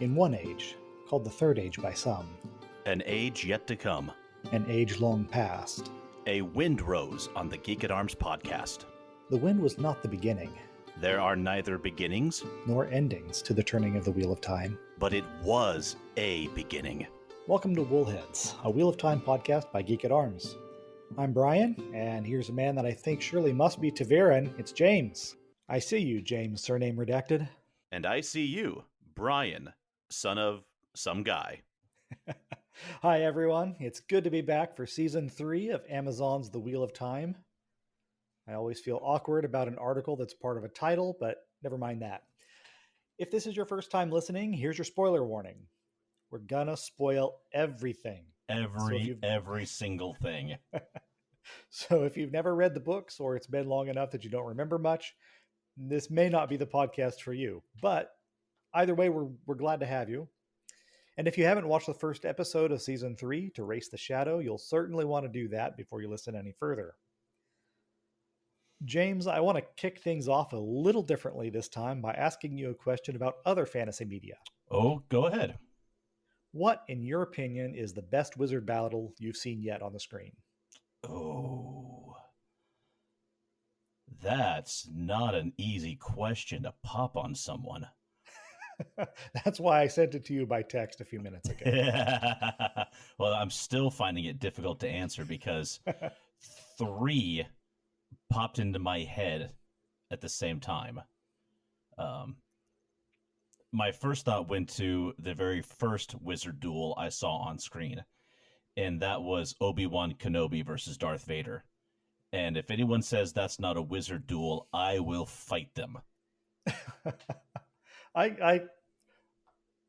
In one age, called the Third Age by some, An age yet to come. an age long past, A wind rose on the Geek at Arms podcast. the wind was not the beginning, There are neither beginnings, nor endings to the turning of the Wheel of Time. but it was a beginning. Welcome to Woolheads, a Wheel of Time podcast by Geek at Arms. I'm Brian, and here's a man that I think surely must be Taviran. It's James. I see you, James, surname redacted. And I see you, Brian, son of some guy. Hi, everyone. It's good to be back for Season 3 of Amazon's The Wheel of Time. I always feel awkward about an article that's part of a title, but never mind that. If this is your first time listening, here's your spoiler warning. We're gonna spoil everything. Every single thing. So if you've never read the books or it's been long enough that you don't remember much, this may not be the podcast for you. But either way, we're glad to have you. And if you haven't watched the first episode of Season 3, To Race the Shadow, you'll certainly want to do that before you listen any further. James, I want to kick things off a little differently this time by asking you a question about other fantasy media. Oh, go ahead. What, in your opinion, is the best wizard battle you've seen yet on the screen? Oh, that's not an easy question to pop on someone. That's why I sent it to you by text a few minutes ago. Well, I'm still finding it difficult to answer because 3 popped into my head at the same time. My first thought went to the very first wizard duel I saw on screen, and that was Obi-Wan Kenobi versus Darth Vader. And if anyone says that's not a wizard duel, I will fight them.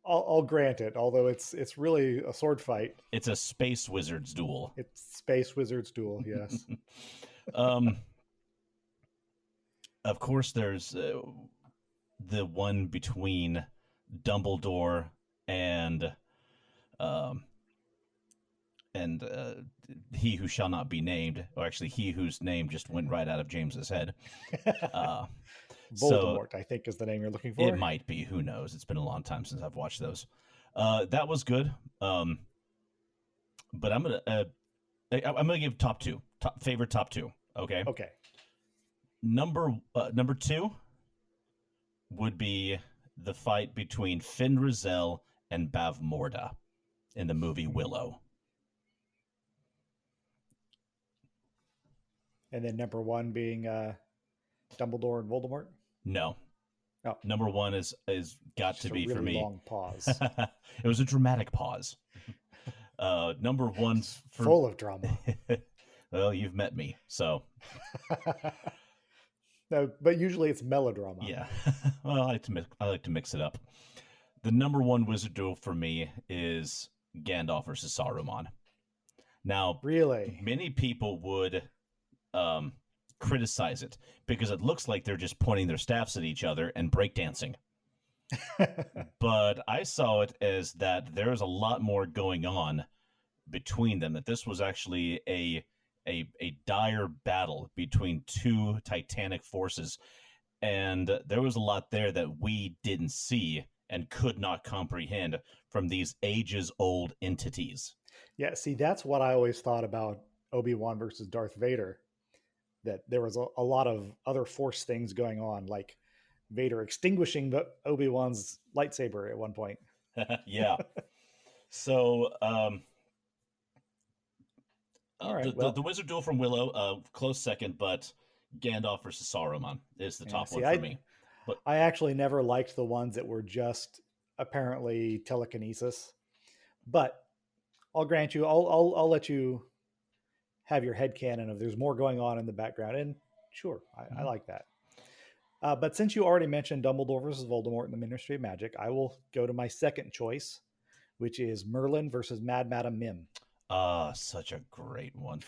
I'll grant it, although it's really a sword fight. It's a space wizards duel. It's space wizards duel, yes. Of course, there's the one between Dumbledore and he who shall not be named, or actually he whose name just went right out of James's head. Voldemort, I think, is the name you're looking for. It might be. Who knows? It's been a long time since I've watched those. That was good. But I'm gonna give top two. Okay. Okay. Number 2 would be the fight between Fin Raziel and Bavmorda in the movie Willow. And then number 1 being Dumbledore and Voldemort? No. Oh. Number 1 is got Just to be a really for me. Long pause. It was a dramatic pause. Number 1 for full of drama. Well, you've met me, so. No, but usually it's melodrama. Yeah. Well, I like to mix it up. The number 1 wizard duel for me is Gandalf versus Saruman. Now, really, many people would criticize it because it looks like they're just pointing their staffs at each other and breakdancing. But I saw it as that there's a lot more going on between them, that this was actually a dire battle between 2 titanic forces, and there was a lot there that we didn't see and could not comprehend from these ages-old entities. Yeah, see, that's what I always thought about Obi-Wan versus Darth Vader, that there was a lot of other Force things going on, like Vader extinguishing Obi-Wan's lightsaber at one point. Yeah. So, all right, the wizard duel from Willow, close second, but Gandalf versus Saruman is the top one for me. But I actually never liked the ones that were just apparently telekinesis, but I'll grant you, I'll let you have your headcanon of there's more going on in the background, and sure, I like that. But since you already mentioned Dumbledore versus Voldemort in the Ministry of Magic, I will go to my second choice, which is Merlin versus Mad Madam Mim. Such a great one.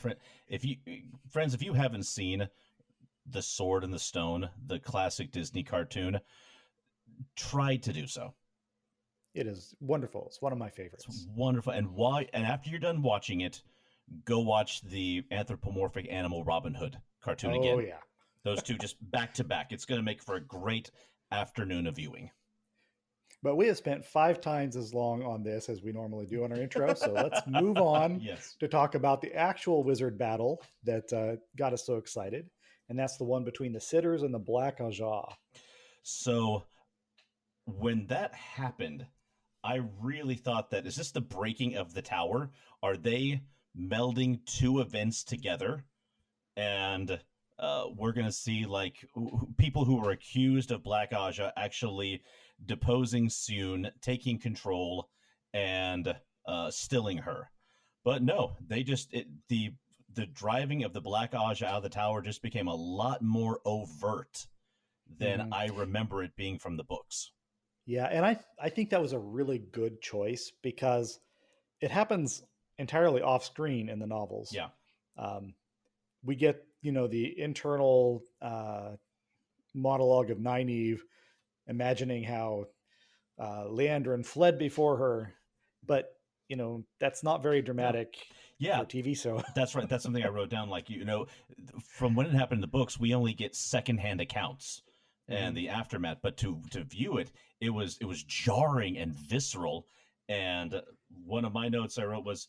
If you haven't seen The Sword and the Stone, the classic Disney cartoon, try to do so. It is wonderful. It's one of my favorites. It's wonderful. And after you're done watching it, go watch the anthropomorphic animal Robin Hood cartoon again. Oh, yeah. Those two just back to back. It's going to make for a great afternoon of viewing. But we have spent 5 times as long on this as we normally do on our intro. So let's move on Yes. to talk about the actual wizard battle that got us so excited. And that's the one between the Sitters and the Black Ajah. So when that happened, I really thought that, is this the breaking of the tower? Are they melding two events together? And we're going to see like people who were accused of Black Aja actually deposing Soon, taking control, and stilling her. But no, they just the driving of the Black Aja out of the tower just became a lot more overt than I remember it being from the books. Yeah, and I think that was a really good choice because it happens entirely off screen in the novels. Yeah. We get, the internal monologue of Nynaeve imagining how Leandrin fled before her, but that's not very dramatic Yeah. for a TV show. That's right. That's something I wrote down. Like, from when it happened in the books, we only get secondhand accounts and the aftermath, but to view it, it was jarring and visceral. And one of my notes I wrote was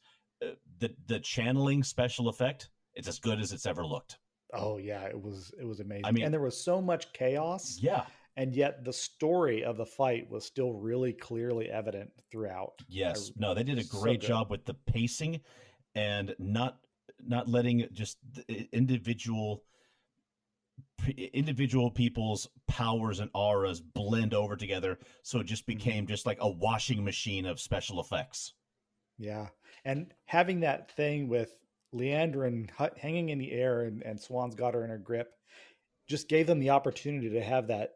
the channeling special effect. It's as good as it's ever looked. Oh yeah, it was amazing. I mean, and there was so much chaos. Yeah. And yet the story of the fight was still really clearly evident throughout. Yes. No, they did a great job with the pacing and not letting just individual people's powers and auras blend over together, so it just became just like a washing machine of special effects. Yeah, and having that thing with Leandrin hanging in the air and Swan's got her in her grip just gave them the opportunity to have that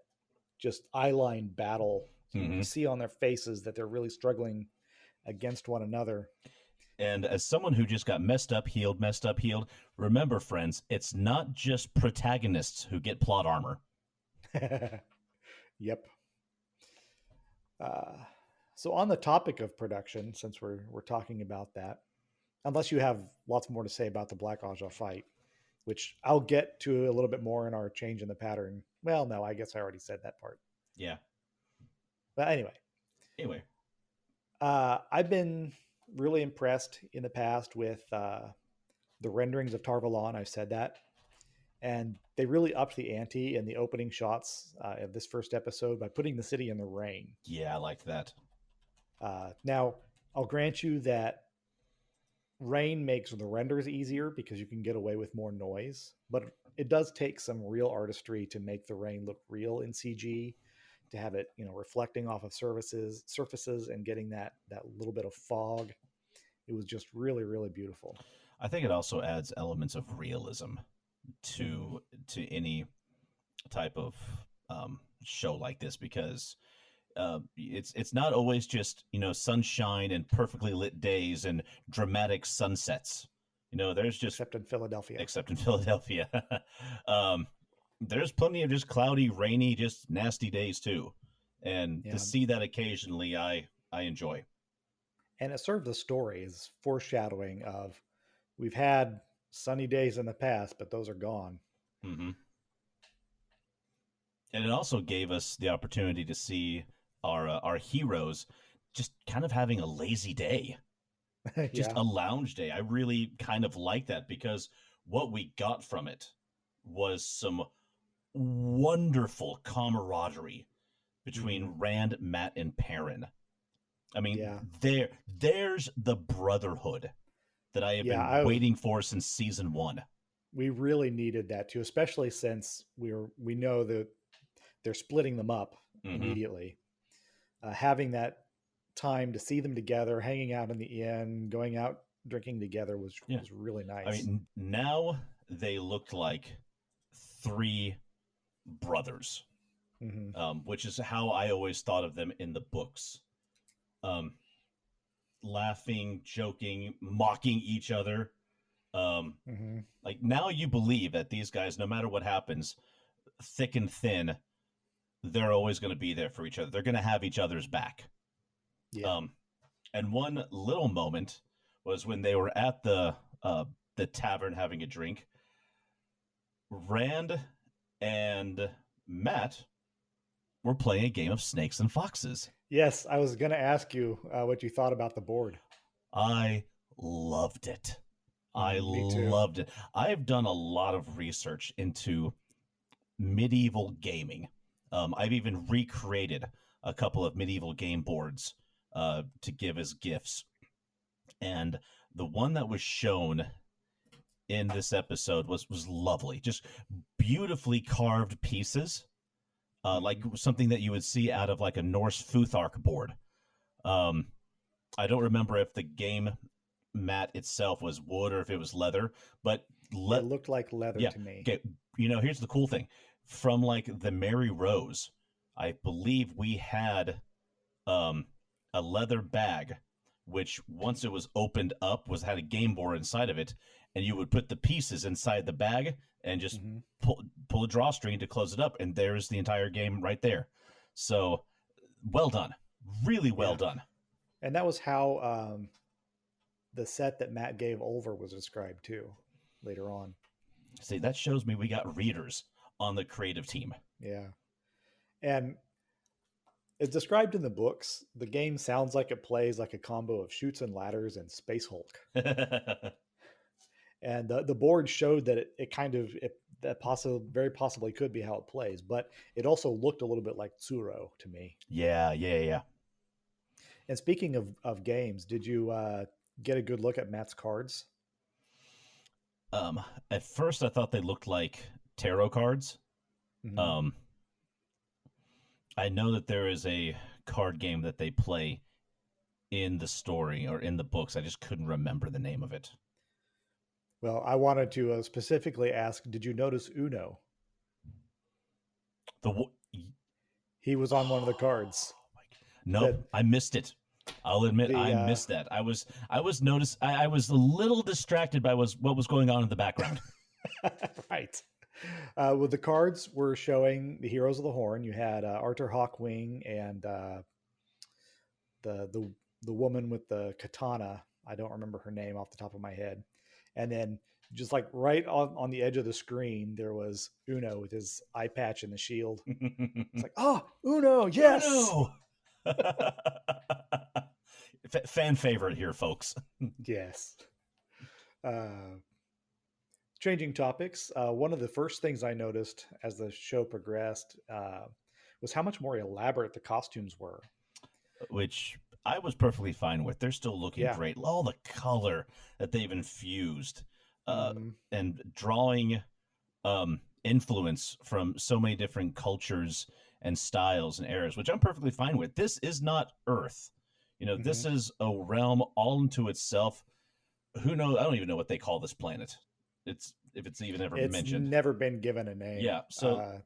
just eyeline battle. So you can see on their faces that they're really struggling against one another. And as someone who just got messed up, healed, remember, friends, it's not just protagonists who get plot armor. Yep. So on the topic of production, since we're talking about that, unless you have lots more to say about the Black Aja fight, which I'll get to a little bit more in our change in the pattern. Well, no, I guess I already said that part. Yeah. But anyway. I've been really impressed in the past with the renderings of Tar Valon. I've said that. And they really upped the ante in the opening shots of this first episode by putting the city in the rain. Yeah, I liked that. Now, I'll grant you that rain makes the renders easier because you can get away with more noise, but it does take some real artistry to make the rain look real in CG, to have it, reflecting off of surfaces and getting that little bit of fog. It was just really, really beautiful. I think it also adds elements of realism to any type of show like this, because it's not always just sunshine and perfectly lit days and dramatic sunsets. There's just except in Philadelphia. There's plenty of just cloudy, rainy, just nasty days too, and to see that occasionally, I enjoy. And it served the story as foreshadowing of, we've had sunny days in the past, but those are gone. Mm-hmm. And it also gave us the opportunity to see our heroes just kind of having a lazy day, just a lounge day. I really kind of like that, because what we got from it was some wonderful camaraderie between Rand, Matt, and Perrin. I mean, there's the brotherhood that I have been waiting for since season 1. We really needed that too, especially since we know that they're splitting them up immediately. Having that time to see them together, hanging out in the inn, going out drinking together was really nice. I mean, now they looked like 3 brothers, which is how I always thought of them in the books. Laughing, joking, mocking each other. Like, now you believe that these guys, no matter what happens, thick and thin, they're always going to be there for each other. They're going to have each other's back. Yeah. And one little moment was when they were at the tavern having a drink. Rand and Matt were playing a game of snakes and foxes. Yes, I was going to ask you what you thought about the board. I loved it. I Me too. loved it. I've done a lot of research into medieval gaming. I've even recreated a couple of medieval game boards to give as gifts. And the one that was shown in this episode was lovely. Just beautifully carved pieces, like Mhm. something that you would see out of like a Norse Futhark board. Um, I don't remember if the game mat itself was wood or if it was leather, but It let looked like leather yeah. to me. Okay, here's the cool thing. From like the Mary Rose, I believe we had um a leather bag, which once it was opened up was had a game board inside of it, and you would put the pieces inside the bag and just Hmm. pull a drawstring to close it up, and there's the entire game right there. So well done, really well Yeah. done. And that was how the set that Matt gave Ulver was described too later on. See, that shows me we got readers on the creative team. Yeah. And it's described in the books. The game sounds like it plays like a combo of Shoots and Ladders and Space Hulk. And the board showed that it kind of that very possibly could be how it plays, but it also looked a little bit like Tsuro to me. Yeah. And speaking of games, did you get a good look at Matt's cards? Um, at first, I thought they looked like tarot cards. Hmm. Um, I know that there is a card game that they play in the story or in the books. I just couldn't remember the name of it. Well, I wanted to specifically ask, did you notice Uno? The He was on one of the cards. nope, That I missed it. I'll admit the I missed that. I was a little distracted by what was going on in the background. right. Well, the cards were showing the heroes of the Horn. You had Arthur Hawkwing and the woman with the katana. I don't remember her name off the top of my head. And then just like right on the edge of the screen, there was Uno with his eye patch and the shield. It's like, oh, Uno, yes. Oh no! Fan favorite here, folks. Yes. Uh, Changing topics. One of the first things I noticed as the show progressed was how much more elaborate the costumes were. Which I was perfectly fine with. They're still looking Yeah. great. All the color that they've infused, Hmm. and drawing influence from so many different cultures and styles and eras, which I'm perfectly fine with. This is not Earth. Hmm. This is a realm all into itself. Who knows? I don't even know what they call this planet. It's if it's even ever It's mentioned. never been given a name. Yeah. So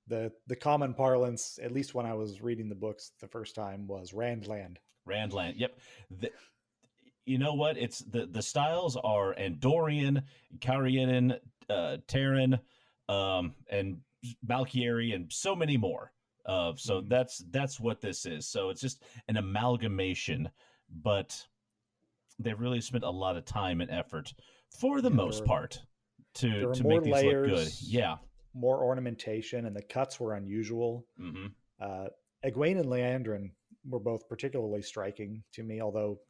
The common parlance, at least when I was reading the books the first time, was Randland. Randland. Yep. The, you know what? It's the styles are Andorian, Karianan, Terran, and Valkyrie, and so many more. So Mm. that's what this is. So it's just an amalgamation, but they've really spent a lot of time and effort, for the Yeah, most part, there were to more make these look good. layers, Yeah. more ornamentation, and the cuts were unusual. Hmm. Uh, Egwene and Leandrin were both particularly striking to me, although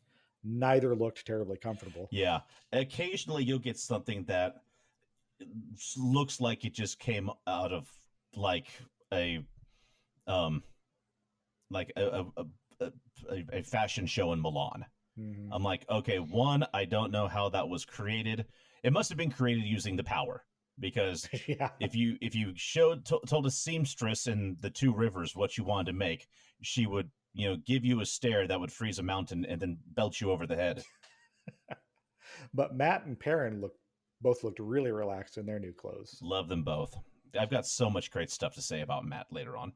neither looked terribly comfortable. Yeah. Occasionally, you'll get something that looks like it just came out of like a um like a fashion show in Milan. Hmm. I'm like, okay, one, I don't know how that was created. It must have been created using the power, because Yeah, if you told a seamstress in the Two Rivers what you wanted to make, she would give you a stare that would freeze a mountain and then belt you over the head. but Matt and Perrin both looked really relaxed in their new clothes. Love them both. I've got so much great stuff to say about Matt later on.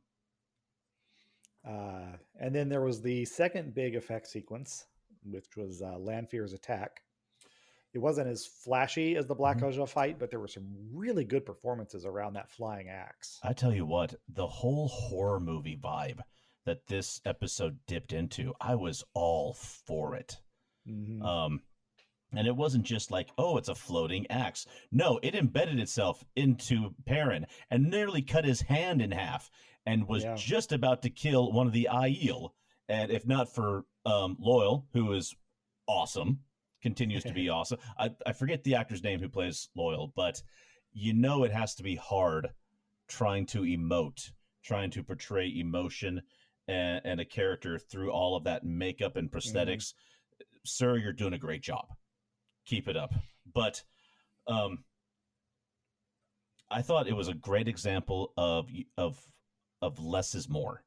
And then there was the second big effect sequence, which was Lanfear's attack. It wasn't as flashy as the Black Aja fight, but there were some really good performances around that flying axe. I tell you what, the whole horror movie vibe that this episode dipped into, I was all for it. Mm-hmm. And it wasn't just like, oh, it's a floating axe. No, it embedded itself into Perrin and nearly cut his hand in half. and was Yeah. just about to kill one of the Aiel. And if not for Loyal, who is awesome, continues to be awesome. I forget the actor's name who plays Loyal, but it has to be hard trying to emote, trying to portray emotion and a character through all of that makeup and prosthetics. Sir, you're doing a great job. Keep it up. But I thought it was a great example of less is more.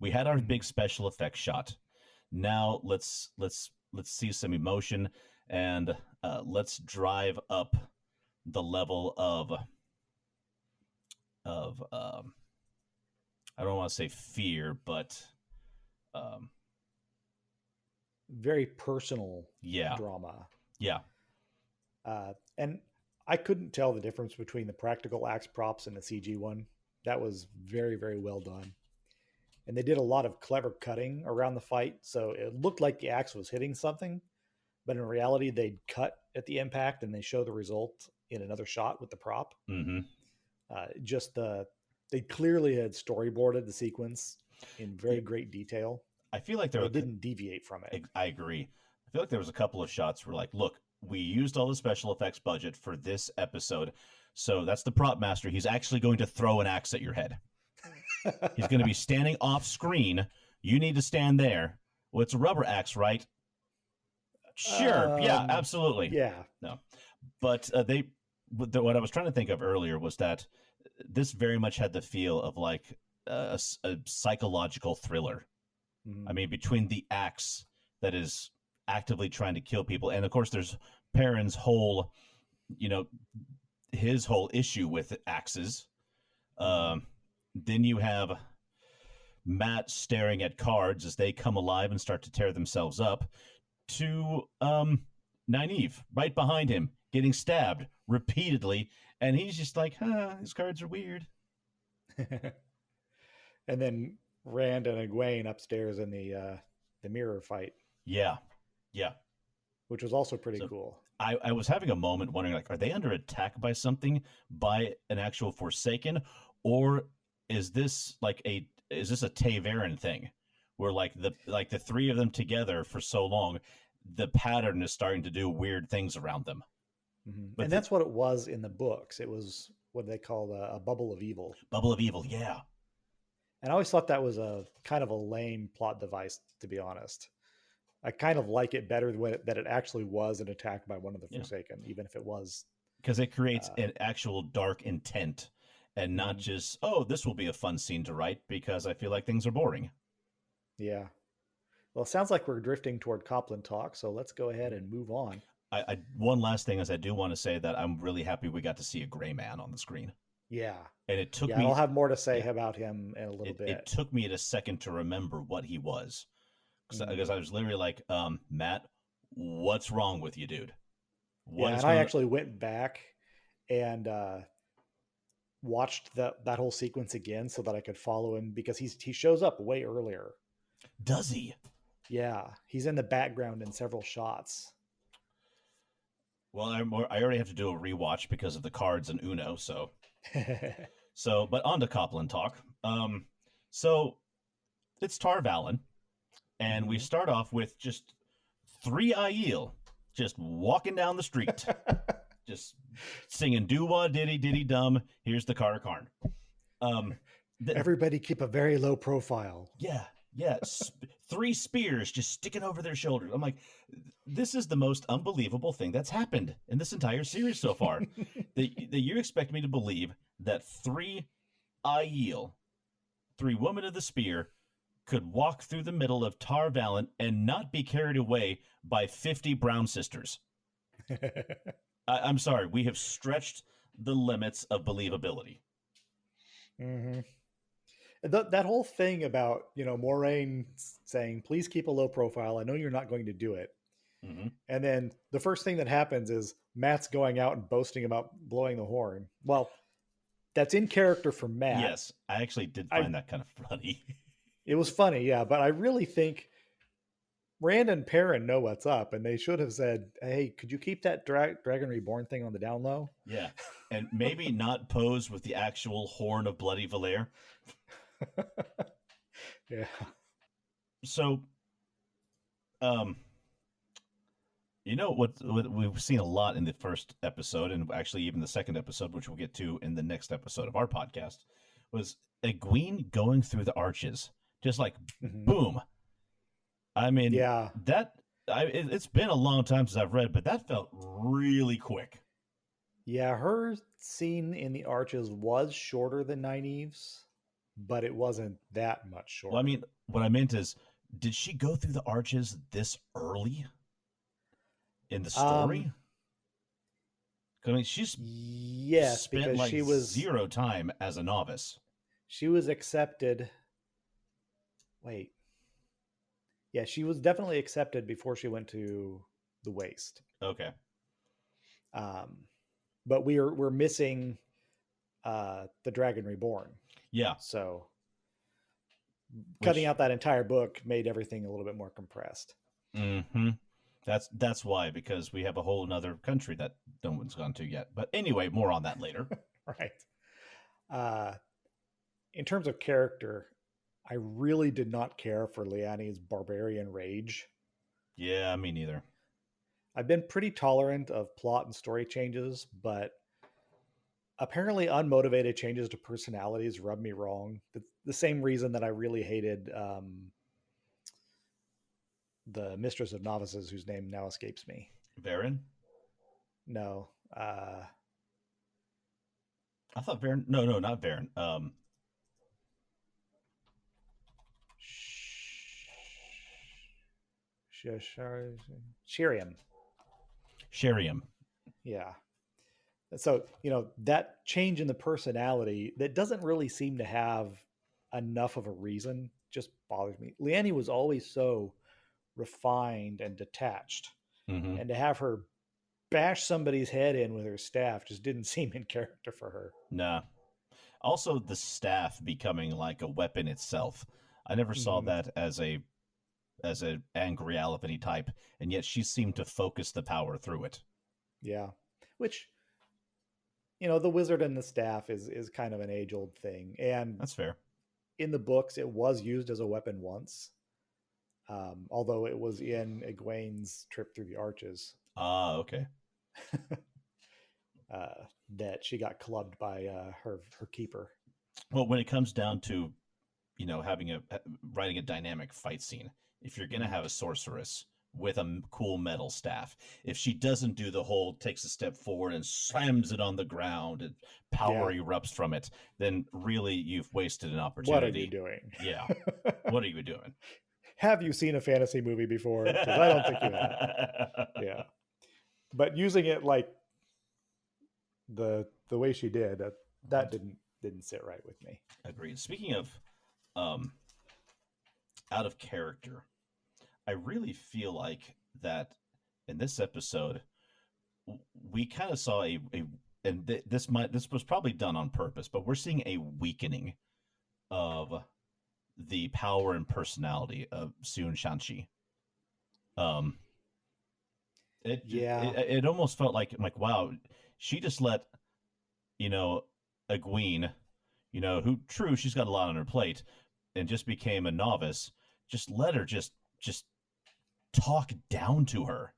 We had our big special effects shot. Now let's see some emotion, and let's drive up the level of I don't want to say fear, but very personal yeah, drama. yeah. And I couldn't tell the difference between the practical axe props and the CG one. That was very, very well done. And they did a lot of clever cutting around the fight, so it looked like the axe was hitting something, but in reality, they'd cut at the impact and they show the result in another shot with the prop. Mm-hmm. They clearly had storyboarded the sequence in very great detail. I feel like they didn't deviate from it. I agree. I feel like there was a couple of shots where, like, look, we used all the special effects budget for this episode, so that's the prop master. He's actually going to throw an axe at your head. He's going to be standing off screen. You need to stand there. Well, it's a rubber axe, right? Sure. Yeah, absolutely. Yeah. No. But what I was trying to think of earlier was that this very much had the feel of like a psychological thriller. I mean, between the axe that is actively trying to kill people, and of course there's Perrin's whole, his whole issue with axes. Then you have Matt staring at cards as they come alive and start to tear themselves up, to Nynaeve right behind him getting stabbed repeatedly, and he's just like, these cards are weird. And then Rand and Egwene upstairs in the mirror fight. Yeah. Which was also pretty cool. I was having a moment wondering, like, are they under attack by something, by an actual Forsaken, or is this a Ta'Veren thing, where like the three of them together for so long, the pattern is starting to do weird things around them. Mm-hmm. And that's what it was in the books. It was what they called a bubble of evil. Bubble of evil, yeah. And I always thought that was a kind of a lame plot device, to be honest. I kind of like it better that it actually was an attack by one of the Forsaken, even if it was. Because it creates an actual dark intent, and not just, this will be a fun scene to write because I feel like things are boring. Yeah. Well, it sounds like we're drifting toward Copland talk, so let's go ahead and move on. One last thing is I do want to say that I'm really happy we got to see a gray man on the screen. Yeah. And it took me... I'll have more to say about him in a little bit. It took me a second to remember what he was. Because I was literally like, Matt, what's wrong with you, dude? I actually went back and watched that whole sequence again so that I could follow him, because he shows up way earlier. Does he? Yeah, he's in the background in several shots. Well, I already have to do a rewatch because of the cards and Uno, so... But on to Copland talk. So it's Tar Valon, and we start off with just 3 Aiel just walking down the street, just singing doo-wah diddy diddy dum. Here's the Kara Karn. Everybody keep a very low profile. Yeah. 3 spears just sticking over their shoulders. I'm like, this is the most unbelievable thing that's happened in this entire series so far. that you expect me to believe that 3 Aiel, 3 women of the spear, could walk through the middle of Tar Valon and not be carried away by 50 brown sisters. I'm sorry, we have stretched the limits of believability. Mm-hmm. That whole thing about, Moraine saying, please keep a low profile. I know you're not going to do it. Mm-hmm. And then the first thing that happens is Matt's going out and boasting about blowing the horn. Well, that's in character for Matt. Yes, I actually did find that kind of funny. It was funny, yeah. But I really think Rand and Perrin know what's up, and they should have said, hey, could you keep that Dragon Reborn thing on the down low? Yeah, and maybe not pose with the actual horn of Bloody Valair. Yeah. So, um, what we've seen a lot in the first episode, and actually even the second episode, which we'll get to in the next episode of our podcast, was Egwene going through the arches, just like Hmm. boom. I mean, Yeah. it's been a long time since I've read, but that felt really quick. Yeah. Her scene in the arches was shorter than Nynaeve's, but it wasn't that much Well, I shorter. mean, what I meant is, did she go through the arches this early in the Um, story? 'Cause, I mean, she's yes, spent because like zero time as a novice. she was accepted. Wait, yeah, she was definitely accepted before she went to the waste. Okay. Um, but we're missing the Dragon Reborn, Yeah. so cutting Which out that entire book made everything a little bit more compressed. mm-hmm. That's why, because we have a whole another country that no one's gone to yet. But anyway, more on that later. Right. Uh, in terms of character, I really did not care for Liani's barbarian rage. Yeah, me neither. I've been pretty tolerant of plot and story changes, but apparently unmotivated changes to personalities rub me wrong. The same reason that I really hated the Mistress of Novices, whose name now escapes me. Varen? No. I thought Varen. No, not Varen. Shiriam. Sheriam. Yeah. So, that change in the personality that doesn't really seem to have enough of a reason just bothers me. Liani was always so refined and detached. Mm-hmm. And to have her bash somebody's head in with her staff just didn't seem in character for her. Nah. Also, the staff becoming like a weapon itself. I never saw Mm-hmm. that as an angry Alipany type, and yet she seemed to focus the power through it. Yeah. Which, the wizard and the staff is kind of an age old thing. And That's fair. in the books, it was used as a weapon once, although it was in Egwene's trip through the arches. Ah, okay. That she got clubbed by her keeper. Well, when it comes down to writing a dynamic fight scene, if you're gonna have a sorceress with a cool metal staff, if she doesn't do the whole takes a step forward and slams it on the ground and power erupts from it, then really you've wasted an opportunity. What are you doing? Yeah. What are you doing? Have you seen a fantasy movie before? Because I don't think you have. Yeah. But using it like the way she did, that didn't sit right with me. Agreed. Speaking of out of character, I really feel like that in this episode we kind of saw this was probably done on purpose, but we're seeing a weakening of the power and personality of Sun Shanxi. It almost felt like wow, she just let Egwene, who true she's got a lot on her plate, and just became a novice. Just let her just talk down to her,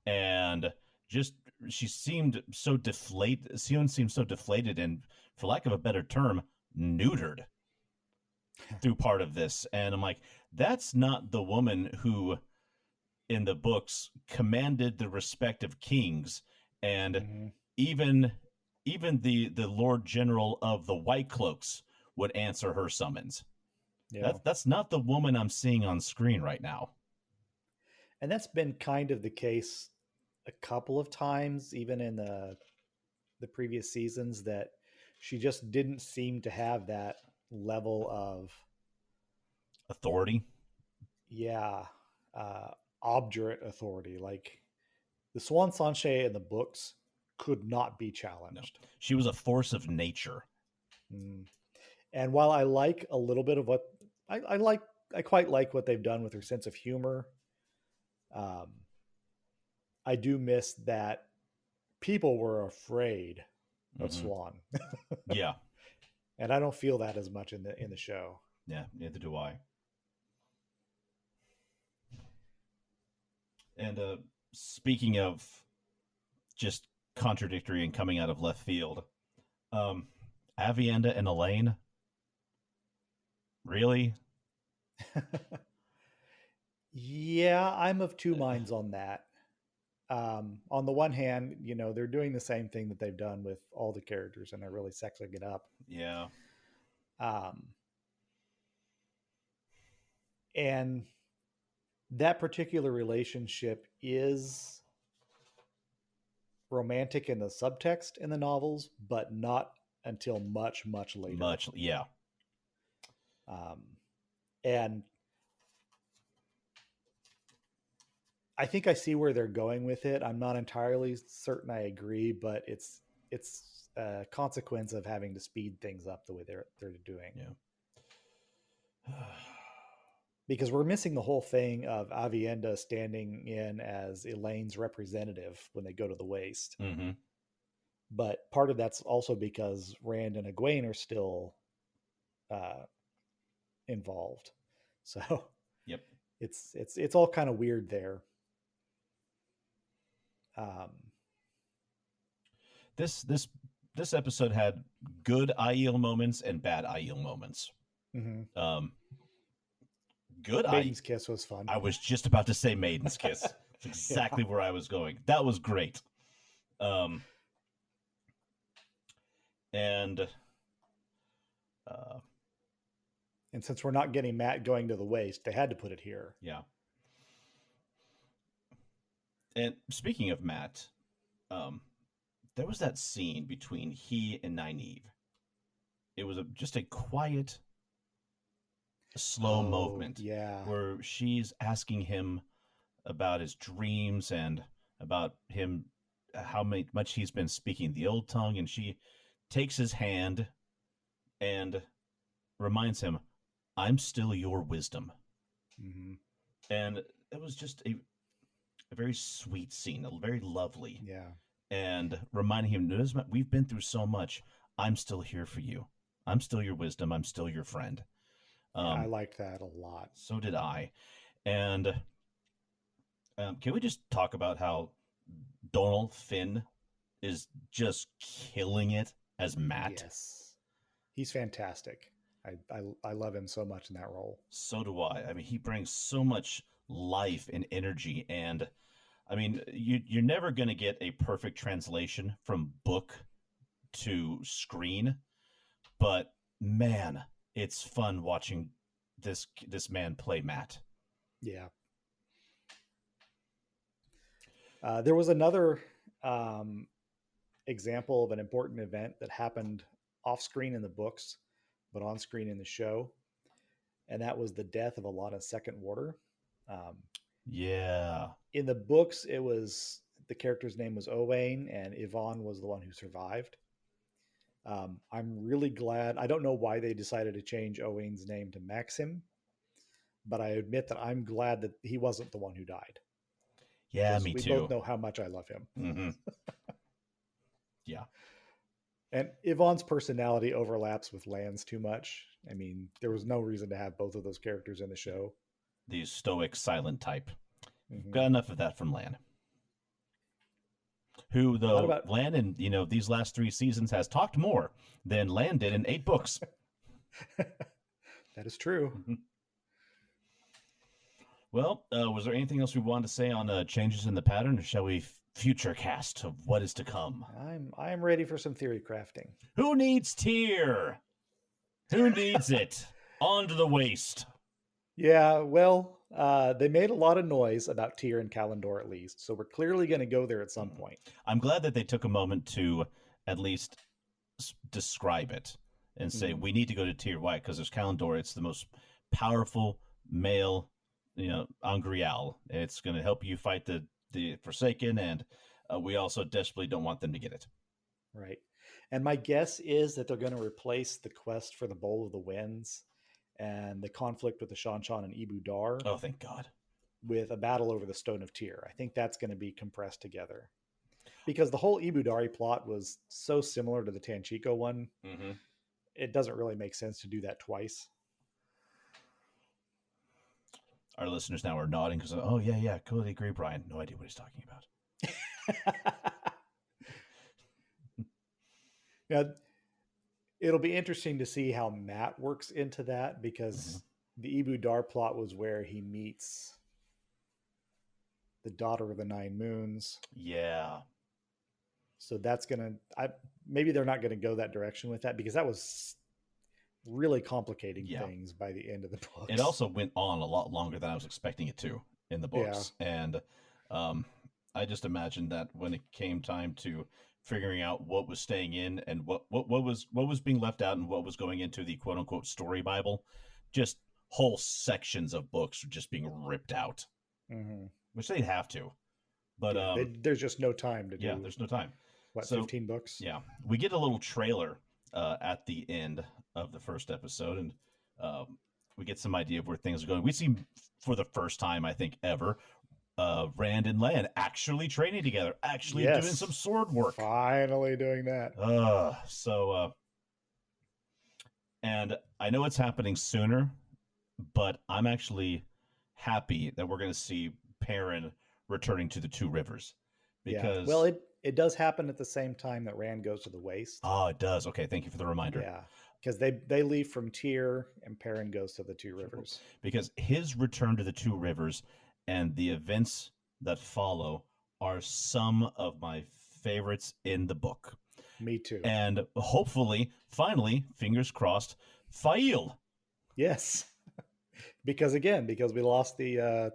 and just she seemed so deflated. Sion seemed so deflated, and for lack of a better term, neutered through part of this. And I'm like, that's not the woman who in the books commanded the respect of kings, and even the Lord General of the White Cloaks would answer her summons. Yeah. That's not the woman I'm seeing on screen right now. And that's been kind of the case a couple of times, even in the previous seasons, that she just didn't seem to have that level of authority. Yeah. Obdurate authority. Like the Swan Sanche in the books could not be challenged. No. She was a force of nature. And while I like a little bit of what I quite like what they've done with her sense of humor. I do miss that people were afraid of Swan. Yeah. And I don't feel that as much in the show. Yeah, neither do I. And speaking of just contradictory and coming out of left field, um, Avienda and Elaine, really? Yeah, I'm of two minds on that. On the one hand, they're doing the same thing that they've done with all the characters, and they're really sexing it up. Yeah. Um, and that particular relationship is romantic in the subtext in the novels, but not until much, much later. Much, yeah. And I think I see where they're going with it. I'm not entirely certain I agree, but it's a consequence of having to speed things up the way they're doing. Yeah. Because we're missing the whole thing of Avienda standing in as Elaine's representative when they go to the waste. Mm-hmm. But part of that's also because Rand and Egwene are still involved. So yep, it's all kind of weird there. This episode had good Aiel moments and bad Aiel moments. Mm-hmm. Good Maiden's Kiss was fun. I was just about to say Maiden's Kiss. That's exactly where I was going. That was great. And since we're not getting Matt going to the waste, they had to put it here. Yeah. And speaking of Matt, there was that scene between he and Nynaeve. It was just a quiet, slow movement. Yeah. Where she's asking him about his dreams and about him, how much he's been speaking the old tongue. And she takes his hand and reminds him, I'm still your wisdom. Mm-hmm. And it was just a very sweet scene, very lovely. Yeah. And reminding him, we've been through so much. I'm still here for you. I'm still your wisdom. I'm still your friend. I liked that a lot. So did I. And can we just talk about how Donal Finn is just killing it as Matt? Yes. He's fantastic. I love him so much in that role. So do I. I mean, he brings so much life and energy. And I mean, you're never going to get a perfect translation from book to screen. But man, it's fun watching this man play Matt. Yeah. There was another example of an important event that happened off screen in the books, but on screen in the show. And that was the death of Alana's second warder. Yeah. In the books, it was the character's name was Owain, and Yvonne was the one who survived. I'm really glad. I don't know why they decided to change Owain's name to Maxim, but I admit that I'm glad that he wasn't the one who died. Yeah, me too. We both know how much I love him. Mm-hmm. Yeah. And Yvonne's personality overlaps with Lan's too much. I mean, there was no reason to have both of those characters in the show. The stoic, silent type. Mm-hmm. Got enough of that from Lan. Who, though, Lan in these last 3 seasons has talked more than Lan did in 8 books. That is true. Mm-hmm. Well, was there anything else we wanted to say on changes in the pattern, or shall we future cast of what is to come? I'm ready for some theory crafting. Who needs Tyr? Who needs it? On to the waste. Yeah, well, they made a lot of noise about Tyr and Kalendor at least, so we're clearly going to go there at some point. I'm glad that they took a moment to at least describe it and say, we need to go to Tyr. Why? Because there's Kalendor. It's the most powerful male, Angreal. It's going to help you fight the Forsaken, and we also desperately don't want them to get it. Right. And my guess is that they're going to replace the quest for the Bowl of the Winds and the conflict with the Shan-Shan and Ibu Dar. Oh, thank God. With a battle over the Stone of Tyr. I think that's going to be compressed together. Because the whole Ibu Dari plot was so similar to the Tanchico one. Mm-hmm. it doesn't really make sense to do that twice. Our listeners now are nodding because, oh, yeah, totally agree, Brian. No idea what he's talking about. Yeah, it'll be interesting to see how Matt works into that, because the Ibu Dar plot was where he meets the daughter of the Nine Moons. Yeah. So that's maybe they're not gonna go that direction with that, because that was really complicating things by the end of the book. It also went on a lot longer than I was expecting it to in the books. And I just imagined that when it came time to figuring out what was staying in and what was being left out and what was going into the quote unquote story Bible, just whole sections of books are just being ripped out, which they'd have to. But there's just no time to do. Yeah, there's no time. What, 15 books? Yeah, we get a little trailer at the end of the first episode, and we get some idea of where things are going. We see for the first time, I think, ever, Rand and Lan actually training together, actually doing some sword work. Finally doing that. And I know it's happening sooner, but I'm actually happy that we're going to see Perrin returning to the Two Rivers. Because well, it does happen at the same time that Rand goes to the Waste. Oh, it does. Okay, thank you for the reminder. Yeah, because they leave from Tyr and Perrin goes to the Two Rivers. Because his return to the Two Rivers and the events that follow are some of my favorites in the book. Me too. And hopefully, finally, fingers crossed, Fail. Yes, because we lost the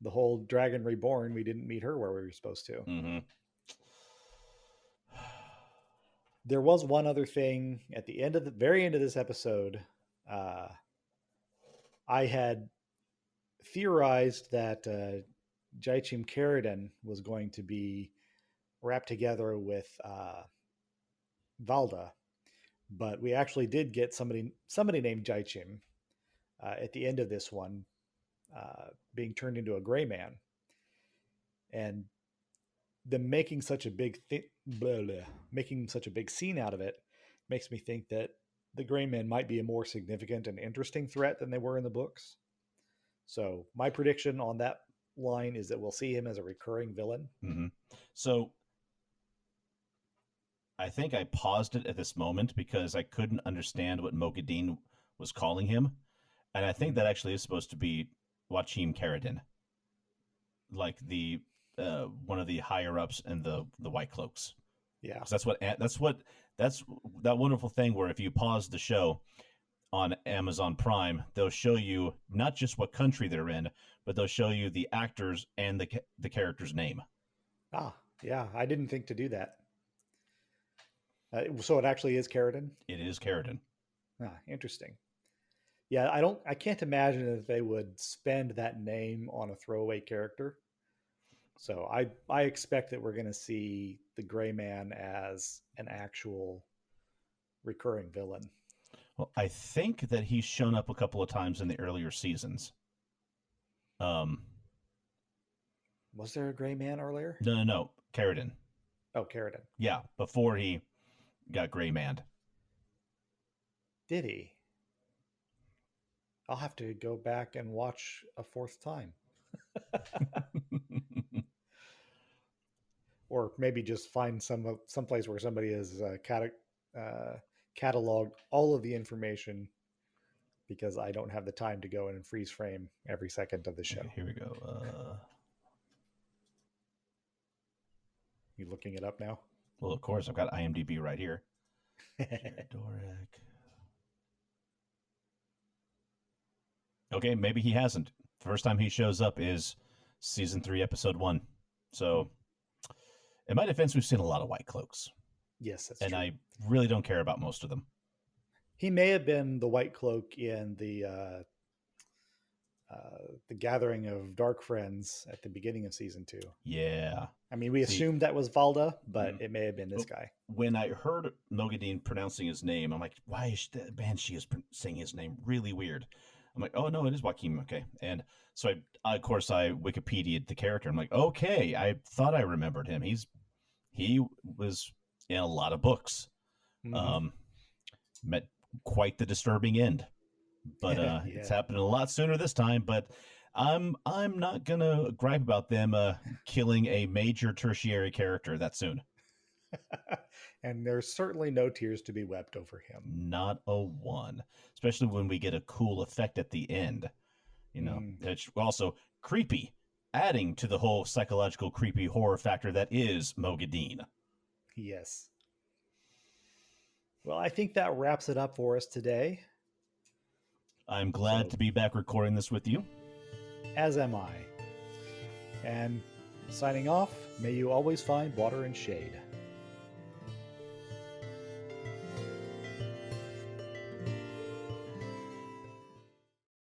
whole Dragon Reborn. We didn't meet her where we were supposed to. Mm-hmm. There was one other thing at the very end of this episode. I had theorized that Jaichim Carradine was going to be wrapped together with Valda, but we actually did get somebody named Jaichim at the end of this one being turned into a gray man, and them making such a big scene out of it makes me think that the gray men might be a more significant and interesting threat than they were in the books. So my prediction on that line is that we'll see him as a recurring villain. Mm-hmm. So I think I paused it at this moment because I couldn't understand what Moghedien was calling him. And I think that actually is supposed to be Jaichim Carradine, like the one of the higher ups in the White Cloaks. Yeah, that's that wonderful thing where if you pause the show on Amazon Prime, they'll show you not just what country they're in, but they'll show you the actors and the character's name. Ah, yeah, I didn't think to do that. So it actually is Carradine? It is Carradine. Ah, interesting. Yeah, I can't imagine that they would spend that name on a throwaway character. So I expect that we're going to see the Gray Man as an actual recurring villain. Well, I think that he's shown up a couple of times in the earlier seasons. Was there a Gray Man earlier? No. Carradine. Oh, Carradine. Yeah, before he got Gray Manned. Did he? I'll have to go back and watch a fourth time. Or maybe just find someplace where somebody has cataloged all of the information, because I don't have the time to go in and freeze frame every second of the show. Okay, here we go. You looking it up now? Well, of course. I've got IMDb right here. Doric. Okay, maybe he hasn't. First time he shows up is season 3, episode 1. So, in my defense, we've seen a lot of White Cloaks. Yes, that's true. And I really don't care about most of them. He may have been the White Cloak in the gathering of Darkfriends at the beginning of season 2. Yeah. I mean, we assumed that was Valda, but it may have been this guy. When I heard Moghedien pronouncing his name, I'm like, why is the Banshee is saying his name really weird? I'm like, oh, no, it is Joaquin. Okay. And so, I Wikipedia'd the character. I'm like, okay, I thought I remembered him. He was in a lot of books. Mm-hmm. Met quite the disturbing end. But it's Yeah. happening a lot sooner this time. But I'm not gonna gripe about them killing a major tertiary character that soon. And there's certainly no tears to be wept over him. Not a one, especially when we get a cool effect at the end. Mm, It's also creepy, adding to the whole psychological creepy horror factor that is Mogadeen. yes. Well, I think that wraps it up for us today. I'm glad So, to be back recording this with you. as am I. And signing off, may you always find water and shade.